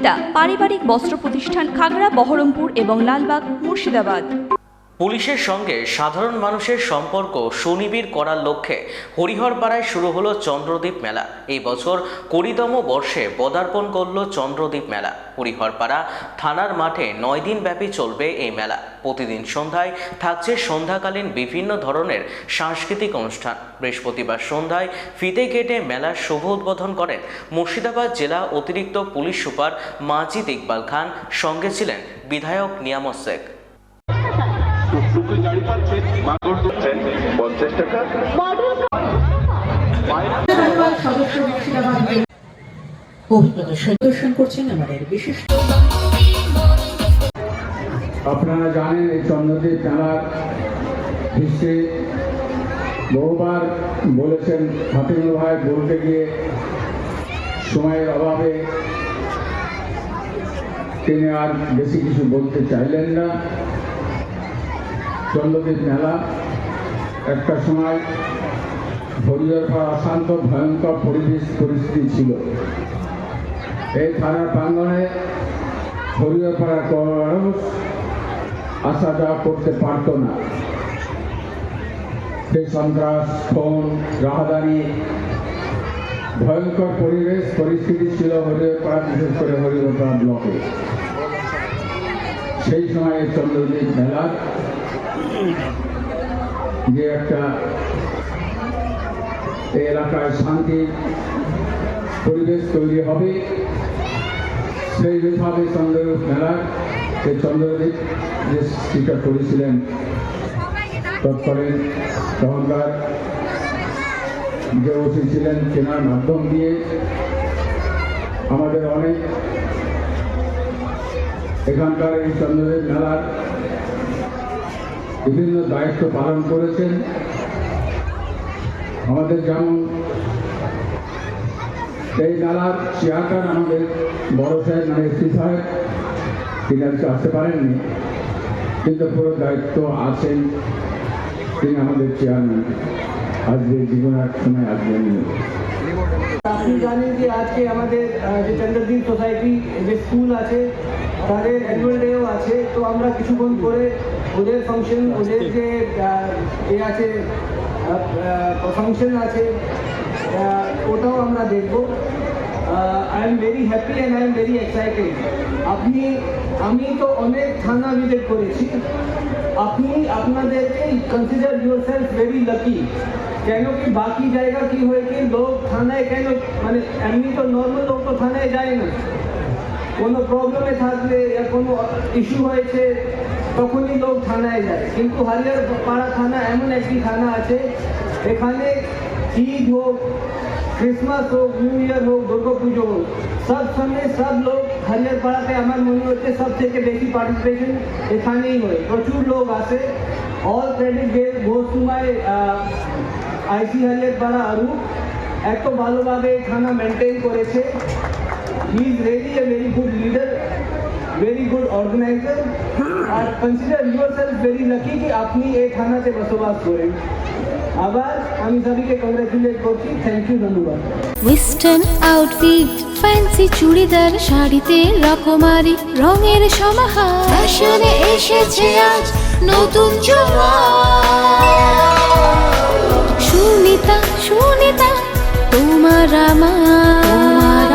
সুনিতা পারিবারিক বস্ত্র প্রতিষ্ঠান, খাগড়া, বহরমপুর এবং লালবাগ, মুর্শিদাবাদ। পুলিশের সঙ্গে সাধারণ মানুষের সম্পর্ক সুনিবিড় করার লক্ষ্যে হরিহরপাড়ায় শুরু হলো চন্দ্রদ্বীপ মেলা। এই বছর 20তম বর্ষে পদার্পণ করল চন্দ্রদ্বীপ মেলা। হরিহরপাড়া থানার মাঠে 9 দিন ব্যাপী চলবে এই মেলা। প্রতিদিন সন্ধ্যায় থাকছে সন্ধ্যাকালীন বিভিন্ন ধরনের সাংস্কৃতিক অনুষ্ঠান। বৃহস্পতিবার সন্ধ্যায় ফিতে কেটে মেলার শুভ উদ্বোধন করেন মুর্শিদাবাদ জেলা অতিরিক্ত পুলিশ সুপার মাজিদ ইকবাল খান। সঙ্গে ছিলেন বিধায়ক নিয়ামত শেখ। গাড়ি পাচ্ছেন 50 টাকা। প্রদর্শন করছেন আমাদের বিশেষ। আপনারা জানেন এই চন্দ্রদ্বীপ মেলার হিস্ট্রি বহুবার বলেছেন। ফাতিমুল ভাই বলতে গিয়ে সময়ের অভাবে তিনি আর বেশি কিছু বলতে চাইলেন না। চন্দ্রদ্বীপ মেলা একটা সময় হরিহরপাড়া অশান্ত ভয়ঙ্কর পরিস্থিতি ছিল। এই থানার প্রাঙ্গণে হরিহরপাড়ার মানুষ আসা যাওয়া করতে পারত না। সেই সন্ত্রাস, খুন, রাহাদানি, ভয়ঙ্কর পরিস্থিতি ছিল হরিহরপাড়া, বিশেষ করে হরিহরপাড়া ব্লকে। সেই সময় চন্দ্রদ্বীপ মেলার যে একটা এলাকায় শান্তির পরিবেশ তৈরি হবে, সেইভাবে চন্দ্রদ্বীপ মেলার যে চন্দ্রদ্বীপ যে সৃষ্টিটা করেছিলেন তখনকার যে ওসি ছিলেন, কেনার মাধ্যম দিয়ে আমাদের অনেক এখানকার এই চন্দ্রদ্বীপ মেলার বিভিন্ন দায়িত্ব পালন করেছেন। আমাদের যেমন এই মেলার চেয়ারম্যান আমাদের বড় সাহেব মানে এসপি সাহেব, তিনি আজকে আসতে পারেননি, কিন্তু পুরো দায়িত্ব আছেন তিনি আমাদের চেয়ারম্যান। আজকে জীবনের সময় আসবেন। আপনি জানেন যে আজকে আমাদের যে চন্দ্রদ্বীপ সোসাইটি যে স্কুল আছে তাদের অ্যানুয়াল ডেও আছে। তো আমরা কিছুক্ষণ করে ওদের ফাংশন, ওদের যে আছে ফাংশন আছে ওটাও আমরা দেখব। I am very happy and I am very excited. আমি তো অনেক থানা ভিজিট করেছি। আপনি আপনাদেরকে consider yourself very lucky. কেন কি বাকি জায়গা কি হয় কি লোক থানায় কেন মানে এমনি তো নর্মাল লোক তো থানায় যায় না, কোনো প্রবলেমে থাকলে या কোনো ইস্যু হয়েছে তখনই লোক থানায় যায়। কিন্তু হরিহরপাড়া থানা এমন একটি থানা আছে, এখানে ঈদ হোক, ক্রিসমাস হোক, নিউ ইয়ার হোক, দুর্গা পুজো হোক, সব সময় সব লোক হরিহরপাড়াতে আমার মনে হচ্ছে সব থেকে বেশি পার্টিসিপেশন এখানেই হয়। প্রচুর লোক আসে। All credit goes to my IC Hariharpara আরু। এত ভালোভাবে থানা মেনটেন করেছে। He is really a very good leader, very good organizer. আর consider yourself very lucky কি আপনি এই থানাতে বসবাস করেন। আবার আমি সবাইকে কংগ্রেচুলেট করছি। থ্যাংক ইউ, ধন্যবাদ। ওয়েস্টার্ন আউটফিট, ফ্যান্সি চুড়িদার, শাড়িতে রকমারি রঙের সমাহার, ফ্যাশনে এসেছে আজ নতুন সুনিতা, সুনিতা তোমার আমার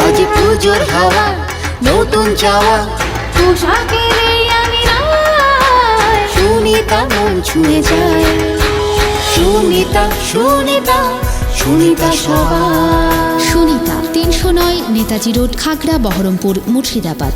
আজ পুজোর হাওয়া, নতুন চাওয়া পোশাকের আমি সুনিতা মন ছুঁয়ে যায়। সুনিতা, সুনিতা, সুনিতা সবার। সুনিতা 309 নেতাজি রোড, খাগড়া, বহরমপুর, মুর্শিদাবাদ।